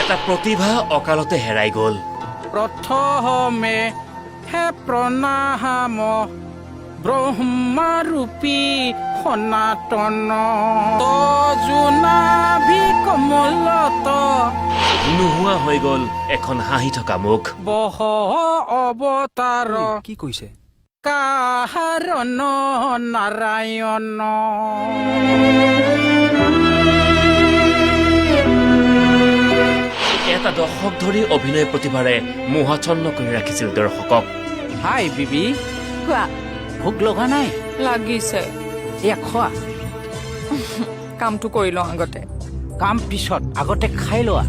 এটা প্ৰতিভা অকালতে হেৰাই গ'ল। প্ৰথমে হে প্ৰণাম ব্ৰহ্মাৰূপী সনাতন তজুনাভি কমলত নোহোৱা হৈ গ'ল এখন হাঁহি থকা মুখ। বহ অৱতাৰ কি কৈছে? কাৰণ নাৰায়ণ এটা দশক ধৰি অভিনয় প্ৰতিভাৰে মোহাচ্ছন্ন কৰি ৰাখিছিল দৰ্শকক। হাই বিবি, কোৱা। ভোক লগা নাই? লাগিছে। এয়া খোৱা। কামটো কৰি লওঁ আগতে। কাম পিছত, আগতে খাই লোৱা।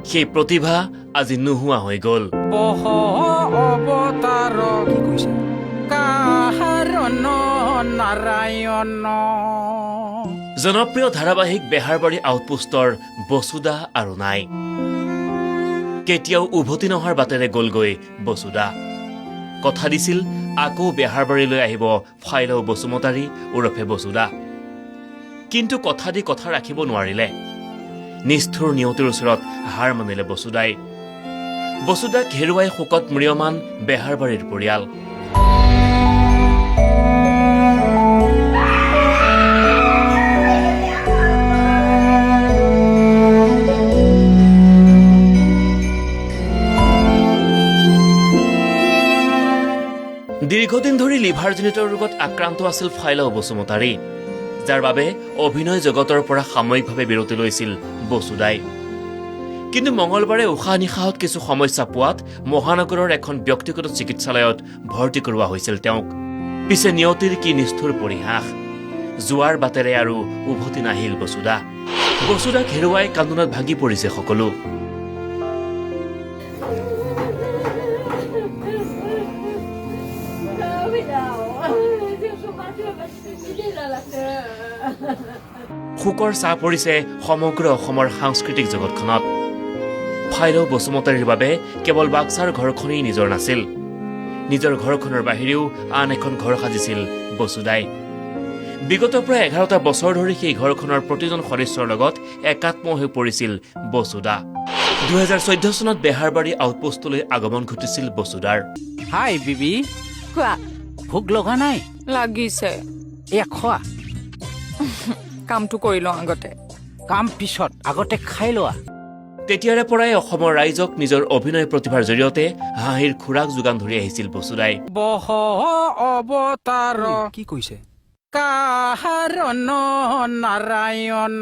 সেই প্ৰতিভা আজি নোহোৱা হৈ গ'ল। বহ অৱতাৰ কি কৈছে? কাৰণ নাৰায়ণ জনপ্ৰিয় ধাৰাবাহিক বেহাৰবাৰী আউটপোষ্টৰ বসুদা আৰু নাই। কেতিয়াও উভতি নহাৰ বাটেৰে গ'লগৈ বসুদা। কথা দিছিল আকৌ বেহাৰবাৰীলৈ আহিব ফাইলৌ বসুমতাৰী ওৰফে বসুদা। কিন্তু কথা দি কথা ৰাখিব নোৱাৰিলে। নিষ্ঠুৰ নিয়তিৰ ওচৰত হাৰ মানিলে বসুদাই। বসুদাক হেৰুৱাই শোকত ম্ৰিয়মান বেহাৰবাৰীৰ পৰিয়াল। দীৰ্ঘদিন ধৰি লিভাৰজনিত ৰোগত আক্ৰান্ত আছিল ফাইলৌ বসুমতাৰী, যাৰ বাবে অভিনয় জগতৰ পৰা সাময়িকভাৱে বিৰতি লৈছিল বসুদাই। কিন্তু মঙলবাৰে উশাহ নিশাহত কিছু সমস্যা পোৱাত মহানগৰৰ এখন ব্যক্তিগত চিকিৎসালয়ত ভৰ্তি কৰোৱা হৈছিল তেওঁক। পিছে নিয়তিৰ কি নিষ্ঠুৰ পৰিহাস। যোৱাৰ বাটেৰে আৰু উভতি নাহিল বসুদা। বসুদাক হেৰুৱাই কান্দোনত ভাগি পৰিছে সকলো। শোকৰ ছাঁ পৰিছে সমগ্ৰ অসমৰ সাংস্কৃতিক জগতখনত। ফাইলৌ বসুমতাৰীৰ বাবে কেৱল বাক্সাৰ ঘৰখনেই নিজৰ নাছিল। নিজৰ ঘৰখনৰ বাহিৰেও আন এখন ঘৰ সাজিছিল বসুদাই। বিগত প্ৰায় 11টা বছৰ ধৰি সেই ঘৰখনৰ প্ৰতিজন সদস্যৰ লগত একাত্ম হৈ পৰিছিল বসুদা। 2014 চনত বেহাৰবাৰী আউটপোষ্টলৈ আগমন ঘটিছিল বসুদাৰ। হাই বিবি, কোৱা। ভোক লগা নাই? লাগিছে। এয়া খোৱা। কামটো কৰি লওঁ আগতে। কাম পিছত, আগতে খাই লোৱা। তেতিয়াৰে পৰাই অসমৰ ৰাইজক নিজৰ অভিনয় প্ৰতিভাৰ জৰিয়তে হাঁহিৰ খোৰাক যোগান ধৰি আহিছিল বসুদাই। বহ অৱতাৰ কি কৈছে? কাৰণ নাৰায়ণ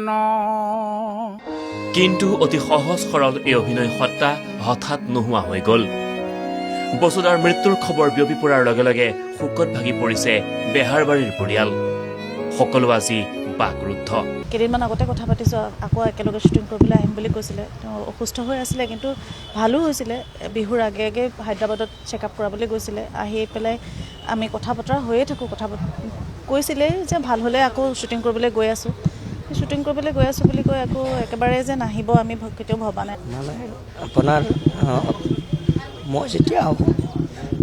কিন্তু অতি সহজ সৰল এই অভিনয় সত্তা হঠাৎ নোহোৱা হৈ গ'ল। বসুদাৰ মৃত্যুৰ খবৰ বিয়পি পৰাৰ লগে লগে শোকত ভাগি পৰিছে বেহাৰবাৰীৰ পৰিয়াল। সকলো আজি বাকৰুদ্ধ। কেইদিনমান আগতে কথা পাতিছোঁ, আকৌ একেলগে শ্বুটিং কৰিবলৈ আহিম বুলি কৈছিলে। তেওঁ অসুস্থ হৈ আছিলে, কিন্তু ভালো হৈছিলে। বিহুৰ আগে আগে হায়দৰাবাদত চেকআপ কৰাবলৈ গৈছিলে। আহি পেলাই আমি কথা বতৰা হৈয়ে থাকোঁ। কৈছিলেই যে ভাল হ'লে আকৌ শ্বুটিং কৰিবলৈ গৈ আছোঁ বুলি কৈ আকৌ একেবাৰে যে নাহিব আমি কেতিয়াও ভবা নাই। মানে আপোনাৰ মই যেতিয়া আহোঁ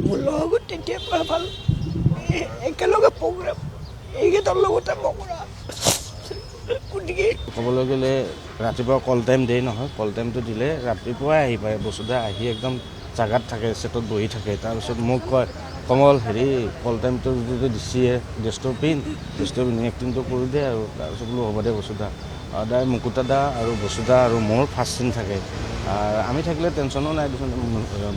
মোৰ লগত তেতিয়াৰ পৰা ভাল একেলগে প্ৰগ্ৰাম এইকেইটাৰ লগতে মই কৰা। গতিকে ক'বলৈ গ'লে ৰাতিপুৱা কল টাইম দিয়ে নহয়, কল টাইমটো দিলে ৰাতিপুৱাই আহি পায়। বসুদা আহি একদম জাগাত থাকে, ছেটত বহি থাকে। তাৰপিছত মোক কয়, কমল হেৰি কল টাইমটো যদি দিছিয়ে ড্ৰেছটো পিন্ধ এক্টিংটো কৰি দে আৰু। তাৰপিছত বোলো হ'ব দে বসুদা। সদায় মুকুতা দা আৰু বসুদা আৰু মোৰ ফাৰ্ষ্ট চিন থাকে। আমি থাকিলে টেনশ্যনো নাই দেচোন।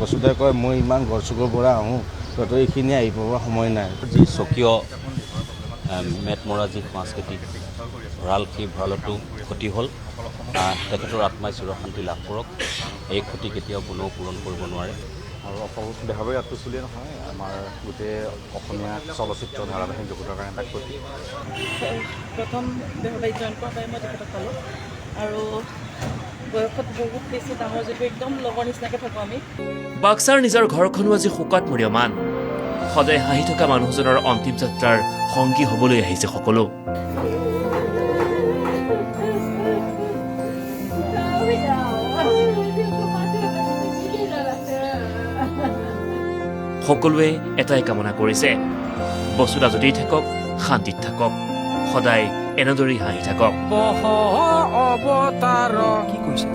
বসুদাই কয় মই ইমান গড়চুকৰ পৰা আহোঁ, তহঁতৰ এইখিনি আহি পাব সময় নাই। যি স্বকীয় মেটমৰা যি সংস্কৃতি ভঁৰাল, সেই ভঁৰালতো ক্ষতি হ'ল। তেখেতৰ আত্মাই চিৰশান্তি লাভ কৰক। এই ক্ষতি কেতিয়াও কোনেও পূৰণ কৰিব নোৱাৰে। আৰু অকল বেহাৰবাৰী আউটপোষ্ট বুলিয়ে নহয়, আমাৰ গোটেই অসমীয়া চলচ্চিত্ৰ ধাৰাবাহিক জগতৰ কাৰণে এটা ক্ষতি। প্ৰথম বেহাৰবাৰীত জইন কৰা পাই মই তেখেতক পালোঁ, আৰু বয়সত বহুত বেছি ডাঙৰ, যদিও একদম লগৰ নিচিনাকৈ থাকোঁ আমি। বাক্সাৰ নিজৰ ঘৰখনো আজি শোকত ম্ৰিয়মান। সদায় হাঁহি থকা মানুহজনৰ অন্তিম যাত্ৰাৰ সংগী হ'বলৈ আহিছে সকলো। সকলোৱে এটাই কামনা কৰিছে, বসুদা যতেই থাকক শান্তিত থাকক। সদায় এনেদৰেই হাঁহি থাকক। বহ অৱতাৰ কি কৈছে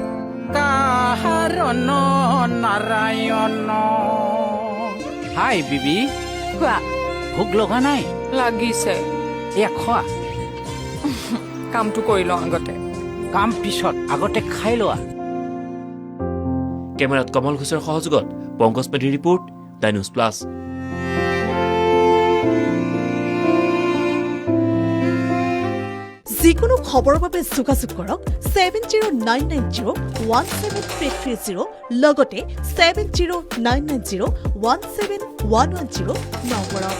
কাৰণ নাৰায়ণ। হাই বিবি, খোৱা ভোক লগা নাই? লাগিছে এয়া খোৱা। কামটো কৰি লওঁ আগতে। কাম পিছত, আগতে খাই লোৱা। কেমেৰাত কমল ঘোষৰ সহযোগত পংকজ মেধিৰ ৰিপৰ্ট, দ্য নিউজ প্লাছ। যিকোনো খবৰৰ বাবে যোগাযোগ কৰক 7099017330 লগতে 7099017110 নম্বৰত।